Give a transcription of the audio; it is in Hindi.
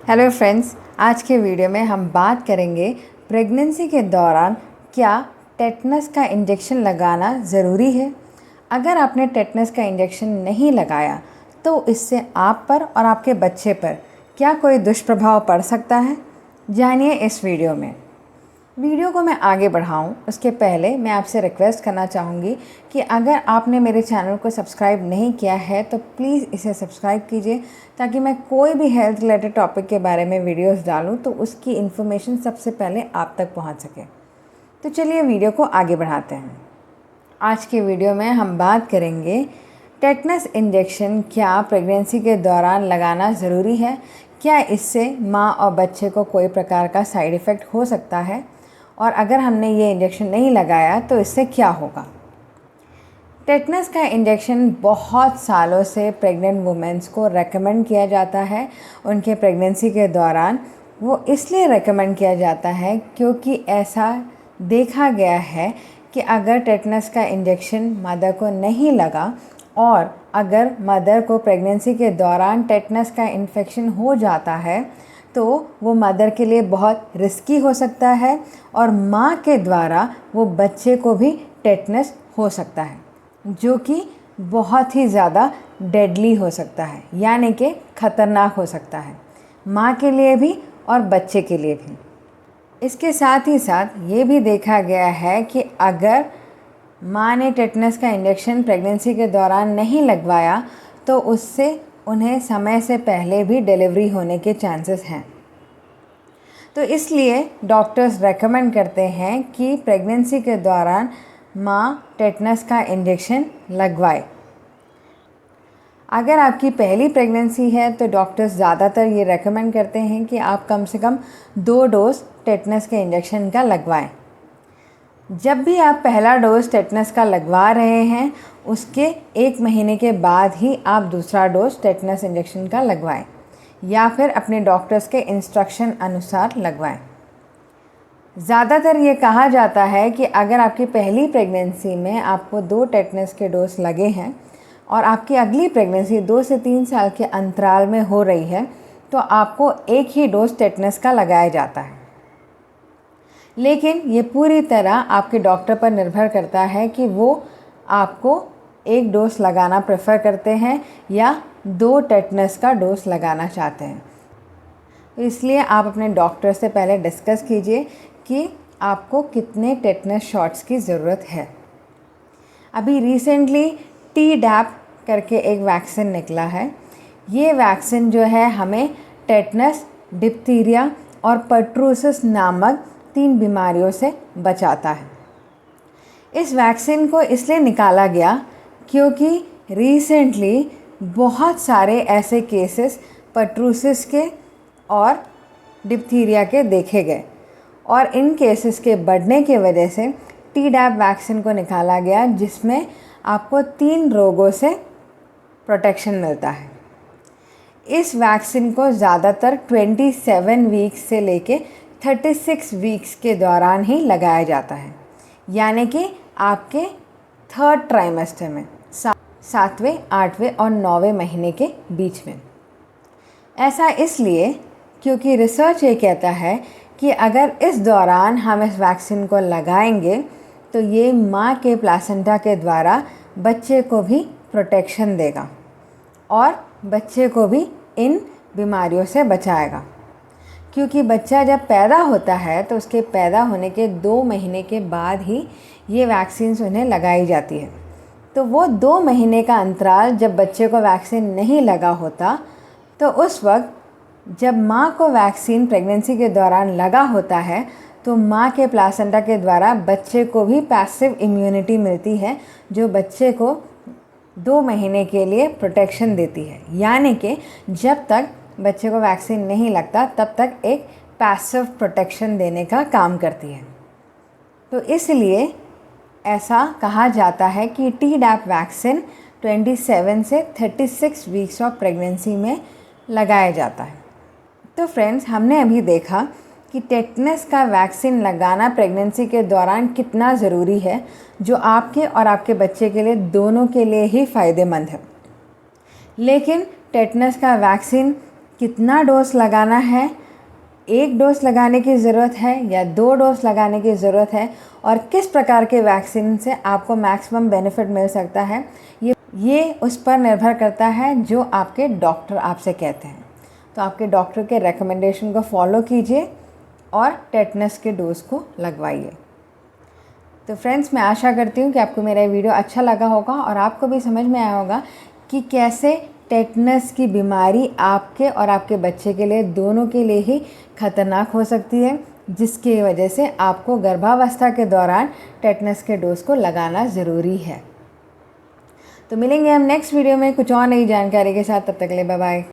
हेलो फ्रेंड्स, आज के वीडियो में हम बात करेंगे प्रेगनेंसी के दौरान क्या टेटनस का इंजेक्शन लगाना ज़रूरी है। अगर आपने टेटनस का इंजेक्शन नहीं लगाया तो इससे आप पर और आपके बच्चे पर क्या कोई दुष्प्रभाव पड़ सकता है, जानिए इस वीडियो में। वीडियो को मैं आगे बढ़ाऊं उसके पहले मैं आपसे रिक्वेस्ट करना चाहूँगी कि अगर आपने मेरे चैनल को सब्सक्राइब नहीं किया है तो प्लीज़ इसे सब्सक्राइब कीजिए, ताकि मैं कोई भी हेल्थ रिलेटेड टॉपिक के बारे में वीडियोस डालूं तो उसकी इन्फॉर्मेशन सबसे पहले आप तक पहुंच सके। तो चलिए वीडियो को आगे बढ़ाते हैं। आज के वीडियो में हम बात करेंगे टेटनस इंजेक्शन क्या प्रेगनेंसी के दौरान लगाना ज़रूरी है, क्या इससे माँ और बच्चे को कोई प्रकार का साइड इफ़ेक्ट हो सकता है, और अगर हमने ये इंजेक्शन नहीं लगाया तो इससे क्या होगा। टेटनस का इंजेक्शन बहुत सालों से प्रेग्नेंट वुमेन्स को रेकमेंड किया जाता है उनके प्रेगनेंसी के दौरान। वो इसलिए रेकमेंड किया जाता है क्योंकि ऐसा देखा गया है कि अगर टेटनस का इंजेक्शन मदर को नहीं लगा और अगर मदर को प्रेगनेंसी के दौरान टेटनस का इन्फेक्शन हो जाता है तो वो मदर के लिए बहुत रिस्की हो सकता है और माँ के द्वारा वो बच्चे को भी टेटनस हो सकता है, जो कि बहुत ही ज़्यादा डेडली हो सकता है, यानी कि ख़तरनाक हो सकता है माँ के लिए भी और बच्चे के लिए भी। इसके साथ ही साथ ये भी देखा गया है कि अगर माँ ने टेटनस का इंजेक्शन प्रेगनेंसी के दौरान नहीं लगवाया तो उससे उन्हें समय से पहले भी डिलीवरी होने के चांसेस हैं। तो इसलिए डॉक्टर्स रेकमेंड करते हैं कि प्रेगनेंसी के दौरान माँ टेटनस का इंजेक्शन लगवाए। अगर आपकी पहली प्रेगनेंसी है तो डॉक्टर्स ज़्यादातर ये रेकमेंड करते हैं कि आप कम से कम 2 डोज टेटनस के इंजेक्शन का लगवाएं। जब भी आप पहला डोज टेटनस का लगवा रहे हैं उसके 1 महीने के बाद ही आप दूसरा डोज टेटनस इंजेक्शन का लगवाएं, या फिर अपने डॉक्टर्स के इंस्ट्रक्शन अनुसार लगवाएं। ज़्यादातर ये कहा जाता है कि अगर आपकी पहली प्रेगनेंसी में आपको 2 टेटनस के डोज लगे हैं और आपकी अगली प्रेगनेंसी 2 से 3 साल के अंतराल में हो रही है तो आपको एक ही डोज टेटनस का लगाया जाता है। लेकिन ये पूरी तरह आपके डॉक्टर पर निर्भर करता है कि वो आपको 1 डोज लगाना प्रेफर करते हैं या 2 टेटनस का डोज लगाना चाहते हैं। तो इसलिए आप अपने डॉक्टर से पहले डिस्कस कीजिए कि आपको कितने टेटनस शॉट्स की ज़रूरत है। अभी रिसेंटली टीडैप करके एक वैक्सीन निकला है। ये वैक्सीन जो है हमें टेटनस, डिप्थीरिया और पर्टूसिस नामक 3 बीमारियों से बचाता है। इस वैक्सीन को इसलिए निकाला गया क्योंकि रिसेंटली बहुत सारे ऐसे केसेस पर्टूसिस के और डिप्थीरिया के देखे गए और इन केसेस के बढ़ने की वजह से टीडैप वैक्सीन को निकाला गया, जिसमें आपको 3 रोगों से प्रोटेक्शन मिलता है। इस वैक्सीन को ज़्यादातर 27 वीक्स से लेके 36 वीक्स के दौरान ही लगाया जाता है, यानी कि आपके 3rd ट्राइमेस्टर में 7वें, 8वें और 9वें महीने के बीच में। ऐसा इसलिए क्योंकि रिसर्च ये कहता है कि अगर इस दौरान हम इस वैक्सीन को लगाएंगे तो ये माँ के प्लासेंटा के द्वारा बच्चे को भी प्रोटेक्शन देगा और बच्चे को भी इन बीमारियों से बचाएगा। क्योंकि बच्चा जब पैदा होता है तो उसके पैदा होने के 2 महीने के बाद ही ये वैक्सीन्स उन्हें लगाई जाती है। तो वो 2 महीने का अंतराल जब बच्चे को वैक्सीन नहीं लगा होता तो उस वक्त जब माँ को वैक्सीन प्रेगनेंसी के दौरान लगा होता है तो माँ के प्लासेंटा के द्वारा बच्चे को भी पैसिव इम्यूनिटी मिलती है, जो बच्चे को 2 महीने के लिए प्रोटेक्शन देती है। यानी कि जब तक बच्चे को वैक्सीन नहीं लगता तब तक एक पैसिव प्रोटेक्शन देने का काम करती है। तो इसलिए ऐसा कहा जाता है कि टीडैप वैक्सीन 27 से 36 वीक्स ऑफ प्रेगनेंसी में लगाया जाता है। तो फ्रेंड्स, हमने अभी देखा कि टेटनस का वैक्सीन लगाना प्रेगनेंसी के दौरान कितना ज़रूरी है, जो आपके और आपके बच्चे के लिए दोनों के लिए ही फ़ायदेमंद है। लेकिन टेटनस का वैक्सीन कितना डोज लगाना है, 1 डोज लगाने की ज़रूरत है या 2 डोज लगाने की ज़रूरत है, और किस प्रकार के वैक्सीन से आपको मैक्सिमम बेनिफिट मिल सकता है, ये उस पर निर्भर करता है जो आपके डॉक्टर आपसे कहते हैं। तो आपके डॉक्टर के रिकमेंडेशन को फॉलो कीजिए और टेटनस के डोज को लगवाइए। तो फ्रेंड्स, मैं आशा करती हूँ कि आपको मेरा वीडियो अच्छा लगा होगा और आपको भी समझ में आया होगा कि कैसे टेटनस की बीमारी आपके और आपके बच्चे के लिए, दोनों के लिए ही खतरनाक हो सकती है, जिसकी वजह से आपको गर्भावस्था के दौरान टेटनस के डोज को लगाना ज़रूरी है। तो मिलेंगे हम नेक्स्ट वीडियो में कुछ और नई जानकारी के साथ। तब तक के लिए बाय बाय।